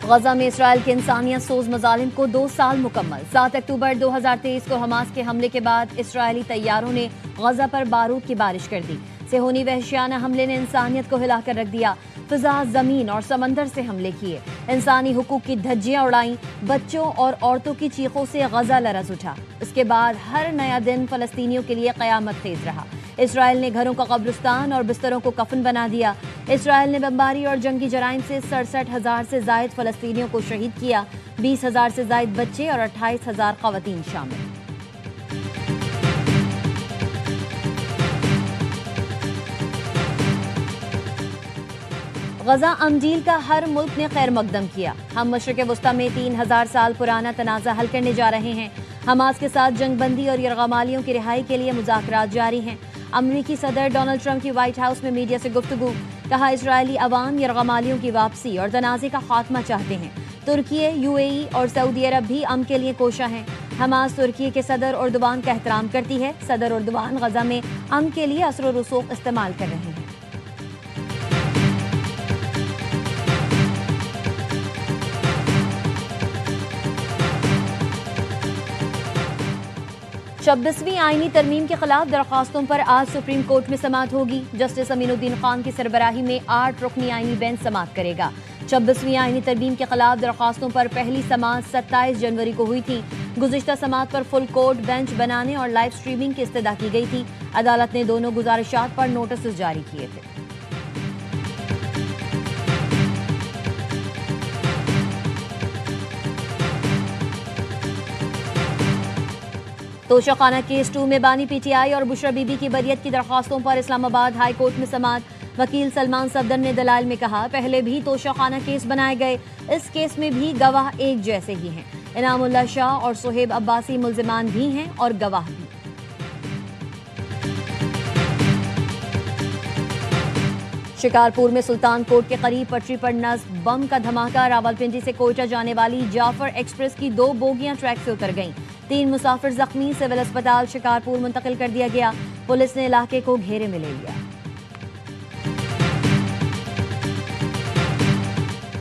गजा में इसराइल के इंसानियत सोज मजालिम को 2 साल मुकम्मल। 7 अक्टूबर 2023 को हमास के हमले के बाद इसराइली तैयारों ने गजा पर बारूद की बारिश कर दी। सेहूनी वहशियाना हमले ने इंसानियत को हिलाकर रख दिया। फिजा, जमीन और समंदर से हमले किए, इंसानी हुकूक की धज्जियां उड़ाई, बच्चों और औरतों की चीखों से गजा लरज उठा। इसके बाद हर नया दिन फलस्तीनियों के लिए कयामत खेज रहा। इसराइल ने घरों का कब्रिस्तान और बिस्तरों को कफन बना दिया। इसराइल ने बमबारी और जंगी जराइम से 67,000 से जायद फलस्तीनियों को शहीद किया। 20,000 से जायद बच्चे और 28,000 खवातीन शामिल। गजा अमडील का हर मुल्क ने खैर मकदम किया। हम मशरिक़ वस्ता में 3000 साल पुराना तनाज़ा हल करने जा रहे हैं। हमास के साथ जंगबंदी और यरगमालियों की रिहाई के लिए मुज़ाकरात जारी हैं। अमरीकी सदर डोनाल्ड ट्रंप की व्हाइट हाउस में मीडिया से गुफ्तगू, कहा इजरायली अवाम यरगमालियों की वापसी और तनाज़े का खात्मा चाहते हैं। तुर्की, यूएई और सऊदी अरब भी अमन के लिए कोशा हैं। हमास तुर्की के सदर उर्दुवान का एहतराम करती है। सदर उर्दुवान गजा में अमन के लिए असर व रसूख इस्तेमाल कर रहे हैं। 26वीं आईनी तरमीम के खिलाफ दरख्वास्तों पर आज सुप्रीम कोर्ट में समाअत होगी। जस्टिस अमीनुद्दीन खान की सरबराही में 8 रुकनी आईनी बेंच समाअत करेगा। 26वीं आईनी तरमीम के खिलाफ दरख्वास्तों पर पहली समाअत 27 जनवरी को हुई थी। गुज़िश्ता समाअत पर फुल कोर्ट बेंच बनाने और लाइव स्ट्रीमिंग की इस्तदा की गई थी। अदालत ने दोनों गुजारिशात पर नोटिस जारी किए थे। तोशाखाना केस 2 में बानी पीटीआई और बुशरा बीबी की बरियत की दरख्वास्तों पर इस्लामाबाद हाई कोर्ट में समाअत। वकील सलमान सफदर ने दलाइल में कहा, पहले भी तोशाखाना केस बनाए गए, इस केस में भी गवाह एक जैसे ही हैं। इनामुल्लाह शाह और सुहेब अब्बासी मुल्जिमान भी हैं और गवाह भी। शिकारपुर में सुल्तान कोट के करीब पटरी पर नस्ब बम का धमाका। रावलपिंडी से कोयटा जाने वाली जाफर एक्सप्रेस की 2 बोगियां ट्रैक से उतर गईं। 3 मुसाफिर जख्मी, सिविल अस्पताल शिकारपुर मुंतकिल कर दिया गया। पुलिस ने इलाके को घेरे में ले लिया।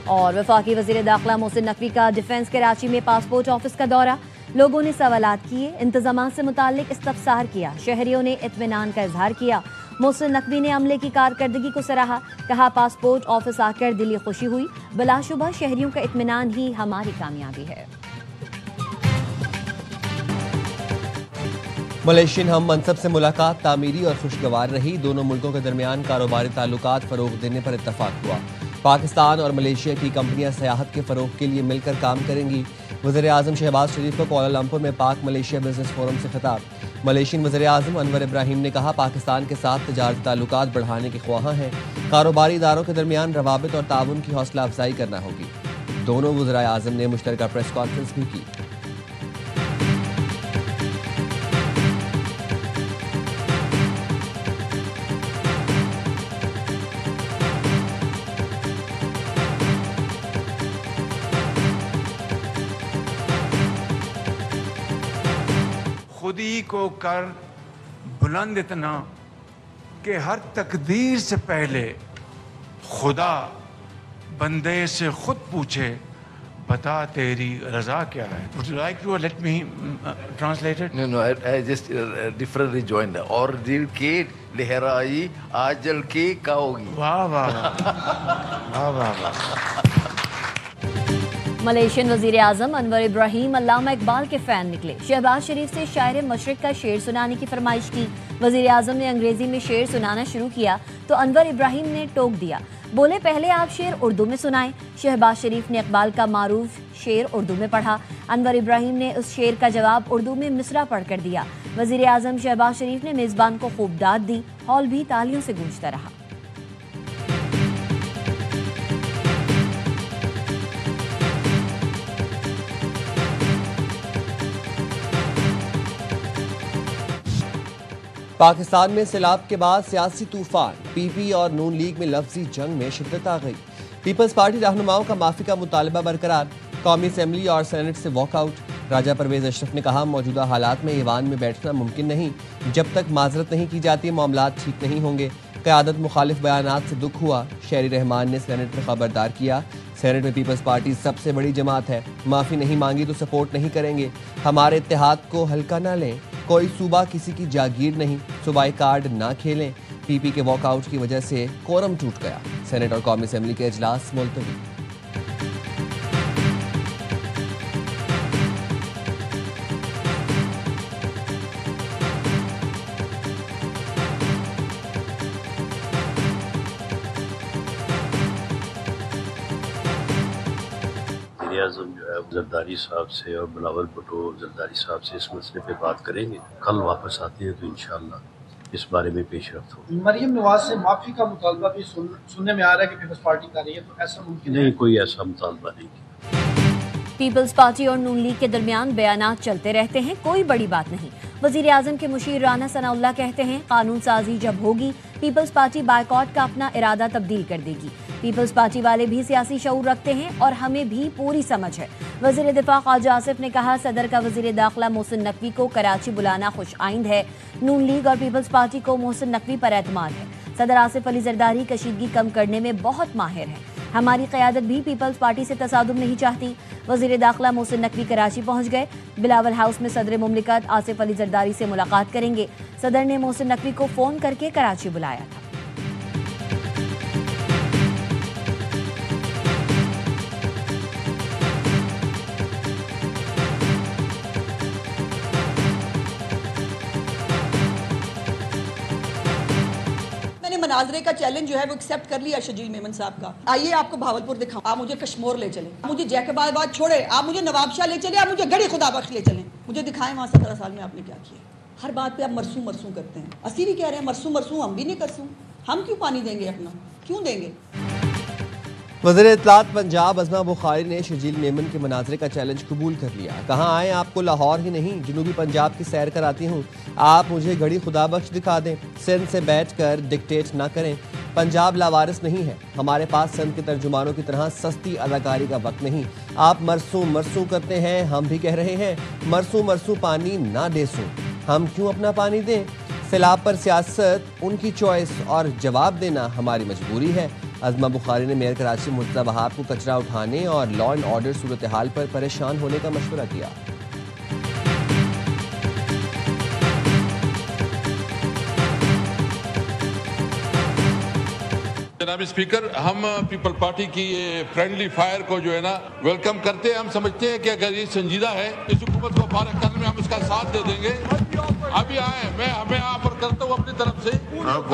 और वफाकी वजीर दाखिला मोहसिन नकवी का डिफेंस कराची में पासपोर्ट ऑफिस का दौरा। लोगों ने सवालात किए, इंतजामात से मुताल्लिक इस्तफसार किया। शहरियों ने इत्मीनान का इजहार किया। मोहसिन नकवी ने अमले की कारकर्दगी को सराहा, कहा पासपोर्ट ऑफिस आकर दिली खुशी हुई। बिलाशुबा शहरियों का इत्मीनान ही हमारी कामयाबी है। मलेशियन हम मनसब से मुलाकात तामीरी और खुशगवार रही। दोनों मुल्कों के दरमियान कारोबारी ताल्लुकात फरोग देने पर इत्तफाक हुआ। पाकिस्तान और मलेशिया की कंपनियां सयाहत के फरोग के लिए मिलकर काम करेंगी। वज़ीर आज़म शहबाज शरीफ को कुआलालंपुर में पाक मलेशिया बिजनेस फोरम से खिताब। मलेशियन वज़ीर आज़म अनवर इब्राहिम ने कहा, पाकिस्तान के साथ तिजारती ताल्लुकात बढ़ाने के ख्वाहां हैं। कारोबारी इदारों के दरमियान रवाबित और ताउन की हौसला अफजाई करना होगी। दोनों वज़ीर आज़म ने मुश्तरका प्रेस कॉन्फ्रेंस भी की। खुदी को कर बुलंद इतना कि हर तकदीर से पहले खुदा बंदे से खुद पूछे, बता तेरी रजा क्या है। Would you like to let me translate it? No, I just differently joined. और दिल के लहराई आजल के काओगी। वाह वाह वाह वाह वाह। मलेशियन वजीर आजम अनवर इब्राहिम अल्लामा इकबाल के फैन निकले। शहबाज शरीफ से शायर मशरिक का शेर सुनाने की फरमाइश की। वजीर आजम ने अंग्रेजी में शेर सुनाना शुरू किया तो अनवर इब्राहिम ने टोक दिया, बोले पहले आप शेर उर्दू में सुनाएं। शहबाज शरीफ ने इकबाल का मारूफ शेर उर्दू में पढ़ा। अनवर इब्राहिम ने उस शेर का जवाब उर्दू में मिसरा पढ़कर दिया। वजीर आजम शहबाज शरीफ ने मेजबान को खूब दाद दी। हॉल भी तालियों से गूंजता रहा। पाकिस्तान में सैलाब के बाद सियासी तूफान। पीपी और नून लीग में लफ्जी जंग में शिद्दत आ गई। पीपल्स पार्टी रहनुमाओं का माफी का मुतालबा बरकरार। कौमी असम्बली और सेनेट से वॉकआउट। राजा परवेज अशरफ ने कहा, मौजूदा हालात में ईवान में बैठना मुमकिन नहीं। जब तक माजरत नहीं की जाती मामलात ठीक नहीं होंगे। क़यादत मुखालिफ बयानात से दुख हुआ। शहरी रहमान ने सेनेट में खबरदार किया, सेनेट में पीपल्स पार्टी सबसे बड़ी जमात है, माफ़ी नहीं मांगी तो सपोर्ट नहीं करेंगे। हमारे इत्तेहाद को हल्का ना लें, कोई सूबा किसी की जागीर नहीं, सूबाई कार्ड ना खेलें। पीपी के वॉकआउट की वजह से कोरम टूट गया। सेनेट और कौमी असेंबली के इजलास मुलतवी। आज़म जो है जरदारी साहब से और बिलावल भुट्टो जरदारी साहब से इस मसले पे बात करेंगे। कल वापस आते हैं तो इंशाअल्लाह इस बारे में पेशरफ्त हो। मरियम नवाज से माफी का मुतालबा भी सुनने में आ रहा है कि पीपल्स पार्टी कर रही है, तो ऐसा मुमकिन नहीं, कोई ऐसा मुतालबा नहीं। पीपल्स पार्टी और नून लीग के दरमियान बयानात चलते रहते हैं, कोई बड़ी बात नहीं। वजीर आजम के मुशीर राना सनाउल्लाह कहते हैं, कानून साजी जब होगी पीपल्स पार्टी बायकॉट का अपना इरादा तब्दील कर देगी। पीपल्स पार्टी वाले भी सियासी शऊर रखते हैं और हमें भी पूरी समझ है। वजीर दिफा ख्वाजा आसिफ ने कहा, सदर का वजीर दाखिला मोहसिन नकवी को कराची बुलाना खुश आइंद है। नून लीग और पीपल्स पार्टी को मोहसिन नकवी पर एतमाद है। सदर आसिफ अली जरदारी कशीदगी कम करने में बहुत माहिर हैं। हमारी क़यादत भी पीपल्स पार्टी से तसादुम नहीं चाहती। वजीर दाखिला मोहसिन नकवी कराची पहुंच गए। बिलावल हाउस में सदर मुमलिकत आसिफ अली जरदारी से मुलाकात करेंगे। सदर ने मोहसिन नकवी को फ़ोन करके कराची बुलाया था। मनाजरे का चैलेंज जो है वो एक्सेप्ट कर लिया शजील मेमन साहब का। आइए आपको भावलपुर दिखाऊं, आप मुझे कश्मीर ले चलें, आप मुझे जैकबाबाद छोड़े, आप मुझे नवाबशाह ले चले, आप मुझे गड़ी खुदाबख्श ले चलें, मुझे दिखाएं वहाँ 17 साल में आपने क्या किया। हर बात पे आप मरसू मरसू करते हैं। असी भी कह रहे हैं मरसू मरसू, हम भी नहीं करसूं। हम क्यों पानी देंगे अपना, क्यों देंगे? वज़ीर इत्तलात पंजाब अज़मा बुखारी ने शजील मेमन के मनाजरे का चैलेंज कबूल कर लिया। कहाँ आए, आपको लाहौर ही नहीं जनूबी पंजाब की सैर कराती हूँ, आप मुझे घड़ी खुदाबख्श दिखा दें। सिंध से बैठ कर डिक्टेट ना करें। पंजाब लावारिस नहीं है, हमारे पास सिंध के तर्जुमानों की तरह सस्ती अदाकारी का वक्त नहीं। आप मरसू मरसू करते हैं, हम भी कह रहे हैं मरसू मरसू पानी ना देसूं। हम क्यों अपना पानी दें? सैलाब पर सियासत उनकी चॉइस और जवाब देना हमारी मजबूरी है। अज़मा बुखारी ने मेयर कराची मुर्तज़ा वहाब को कचरा उठाने और लॉ एंड ऑर्डर सूरत हाल पर परेशान होने का मशवरा किया। जनाब स्पीकर, हम पीपल पार्टी की ये फ्रेंडली फायर को जो है ना वेलकम करते हैं। हम समझते हैं कि अगर ये संजीदा है, इस हुकूमत को फारग करने में हम इसका साथ दे देंगे। अभी आए, मैं हमें ऑफर करता हूँ अपनी तरफ से,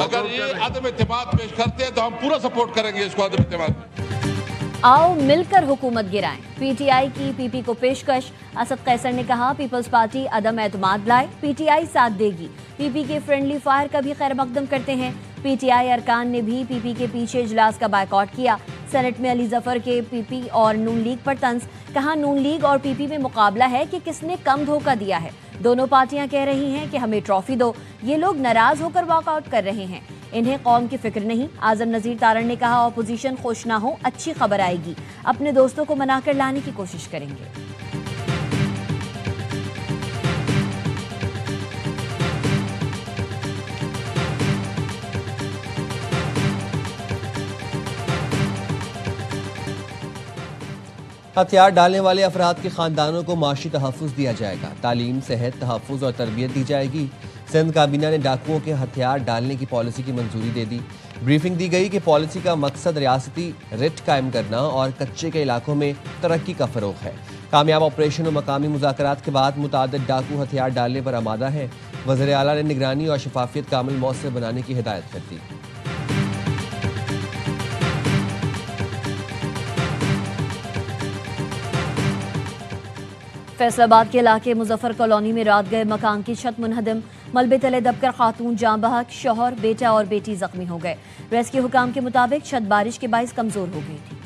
अगर ये अदम एतमाद पेश करते हैं तो हम पूरा सपोर्ट करेंगे इसको अदम एतमाद। आओ मिलकर हुकूमत गिराएं। पीटीआई की पीपी को पेशकश। असद कैसर ने कहा, पीपल्स पार्टी अदम एतमाद लाए, पीटीआई साथ देगी। पीपी के फ्रेंडली फायर का भी खैर मकदम करते हैं। पीटीआई अरकान ने भी पीपी के पीछे इजलास का बायकॉट किया। सेनेट में अली जफर के पीपी और नून लीग पर तंज। कहा, नून लीग और पीपी में मुकाबला है कि किसने कम धोखा दिया है। दोनों पार्टियां कह रही हैं कि हमें ट्रॉफी दो, ये लोग नाराज होकर वॉकआउट कर रहे हैं। इन्हें कौम की फिक्र नहीं। आजम नजीर तारण ने कहा, ऑपोजिशन खुश ना हो, अच्छी खबर आएगी, अपने दोस्तों को मनाकर लाने की कोशिश करेंगे। हथियार डालने वाले अफराद के खानदानों को माशी तहफ़्फ़ुज़ दिया जाएगा। तालीम, सेहत, तहफ़्फ़ुज़ और तरबियत दी जाएगी। सिंध काबीना ने डाकुओं के हथियार डालने की पॉलिसी की मंजूरी दे दी। ब्रीफिंग दी गई कि पॉलिसी का मकसद रियासती रिट कायम करना और कच्चे के इलाकों में तरक्की का फ़रोग़ है। कामयाब ऑपरेशन और मकामी मुज़ाकरात के बाद मुतादिद डाकू हथियार डालने पर आमादा है। वज़ीर आला ने निगरानी और शफाफियत कामिल मौसर बनाने की हिदायत कर दी। फैसलाबाद के इलाके मुजफ्फर कॉलोनी में रात गए मकान की छत मुनहदम। मलबे तले दबकर खातून जान बहक, शौहर, बेटा और बेटी जख्मी हो गए। रेस्क्यू हुकाम के मुताबिक छत बारिश के बाइस कमजोर हो गई थी।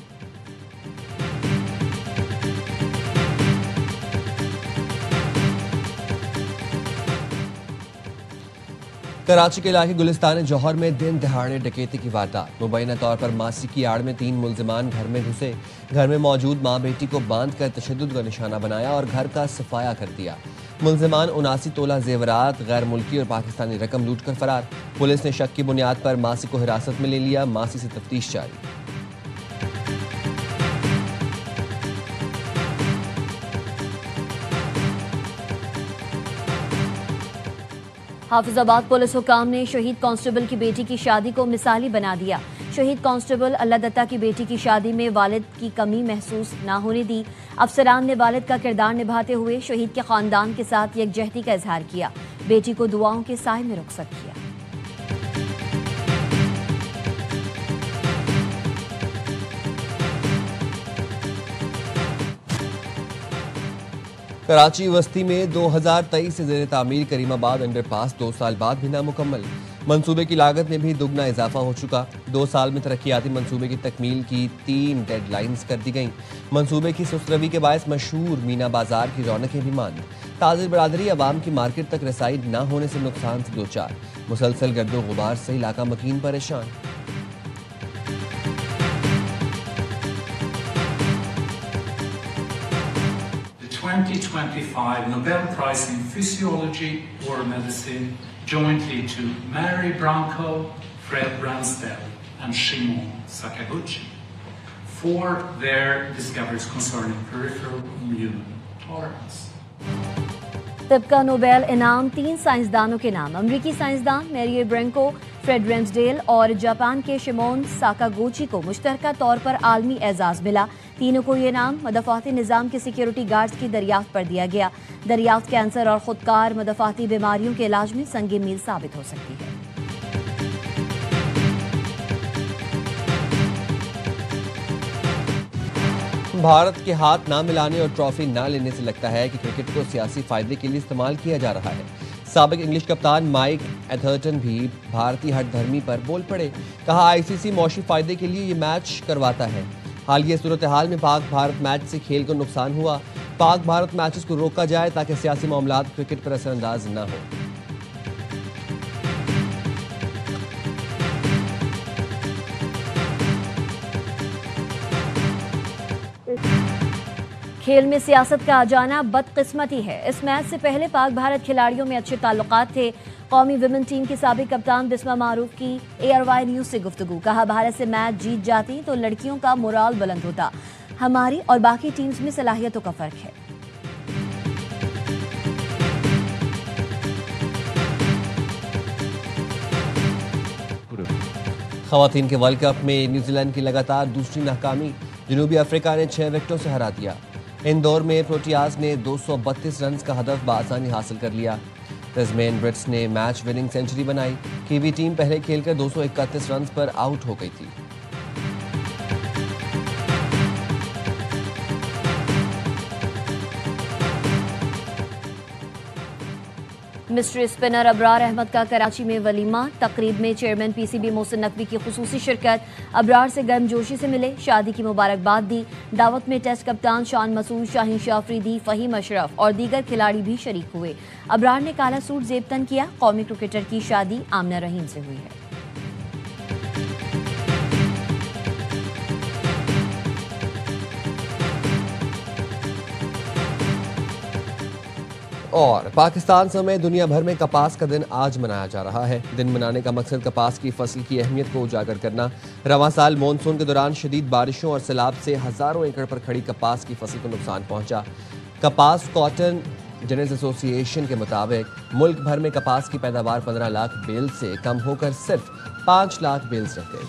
कराची के इलाके गुलिस्तान जौहर में दिन दहाड़े डकैती की वारदात। मुबैना तौर पर मासी की आड़ में 3 मुलजिमान घर में घुसे। घर में मौजूद मां बेटी को बांधकर तशद्दुद का निशाना बनाया और घर का सफाया कर दिया। मुलजिमान 79 तोला जेवरात, गैर मुल्की और पाकिस्तानी रकम लूट कर फरार। पुलिस ने शक की बुनियाद पर मासी को हिरासत में ले लिया। मासी से तफ्तीश जारी। हाफिजाबाद पुलिस हुकाम ने शहीद कांस्टेबल की बेटी की शादी को मिसाली बना दिया। शहीद कांस्टेबल अल्लाह दत्ता की बेटी की शादी में वालिद की कमी महसूस न होने दी। अफसरान ने वालिद का किरदार निभाते हुए शहीद के खानदान के साथ यकजहती का इजहार किया। बेटी को दुआओं के साए में रुखसत किया। कराची वस्ती में 2023 से ज़ेर तामीर करीमाबाद अंडरपास 2 साल बाद भी नामुकम्मल। मंसूबे की लागत में भी दुगना इजाफा हो चुका। 2 साल में तरक्याती मंसूबे की तकमील की 3 डेडलाइंस कर दी गईं। मंसूबे की सुस्तरवी के बायस मशहूर मीना बाजार की रौनकें भी मांद। ताजिर बरादरी अवाम की मार्केट तक रसाई न होने से नुकसान से दो चार। मुसलसल गर्दो गुबार से इलाका मकीन परेशान। The 2025 Nobel Prize in Physiology or Medicine jointly to Mary Branco, Fred Ransdell and Shimon Sakaguchi for their discoveries concerning peripheral immune tolerance. तिब का नोबेल इनाम 3 साइंसदानों के नाम। अमरीकी साइंसदान मैरी ब्रैंको, फ्रेड रैम्सडेल और जापान के शिमोन साकागुची को मुश्तरका तौर पर आलमी एजाज मिला। तीनों को ये नाम मदफ़ाती निज़ाम के सिक्योरिटी गार्ड्स की दरियाफ्त पर दिया गया। दरियाफ्त कैंसर और खुदकार मदफ़ाती बीमारियों के इलाज में संग मील साबित हो सकती है। भारत के हाथ ना मिलाने और ट्रॉफी ना लेने से लगता है कि क्रिकेट को सियासी फायदे के लिए इस्तेमाल किया जा रहा है। साबिक इंग्लिश कप्तान माइक एथर्टन भी भारतीय हठधर्मी पर बोल पड़े। कहा, आईसीसी मौशी फायदे के लिए ये मैच करवाता है। हालिया सूरत हाल में पाक भारत मैच से खेल को नुकसान हुआ। पाक भारत मैचेस को रोका जाए ताकि सियासी मामलात क्रिकेट पर असरअंदाज न हो। खेल में सियासत का आ जाना बदकिस्मती है। इस मैच से पहले पाक भारत खिलाड़ियों में अच्छे ताल्लुकात थे। कौमी विमेन टीम की साबिक कप्तान बिस्मा मारूफ की ARY न्यूज से गुफ्तगू। कहा, भारत से मैच जीत जाती तो लड़कियों का मोराल बुलंद होता। हमारी और बाकी टीम्स में सलाहियतों का फर्क है। खवातीन के वर्ल्ड कप में न्यूजीलैंड की लगातार दूसरी नाकामी। जनूबी अफ्रीका ने 6 विकेटों से हरा दिया। इंदौर में प्रोटियाज ने 232 रन का हदफ बआसानी हासिल कर लिया। तस्मेन ब्रिट्स ने मैच विनिंग सेंचुरी बनाई। कीवी टीम पहले खेलकर 231 रन पर आउट हो गई थी। मिस्ट्री स्पिनर अबरार अहमद का कराची में वलीमा। तकरीब में चेयरमैन PCB मोहसिन नकवी की खुसूसी शिरकत। अबरार से गर्मजोशी से मिले, शादी की मुबारकबाद दी। दावत में टेस्ट कप्तान शान मसूद, शाहीन शाह अफरीदी, फहीम अशरफ और दीगर खिलाड़ी भी शरीक हुए। अबरार ने काला सूट जेबतन किया। कौमी क्रिकेटर की शादी आमना रहीम से हुई है। और पाकिस्तान समेत दुनिया भर में कपास का दिन आज मनाया जा रहा है। दिन मनाने का मकसद कपास की फसल की अहमियत को उजागर करना। रवां साल मानसून के दौरान शदीद बारिशों और सैलाब से हजारों एकड़ पर खड़ी कपास की फसल को नुकसान पहुंचा। कपास कॉटन जनरल एसोसिएशन के मुताबिक मुल्क भर में कपास की पैदावार 15 लाख बेल से कम होकर सिर्फ 5 लाख बेल्स रह गई।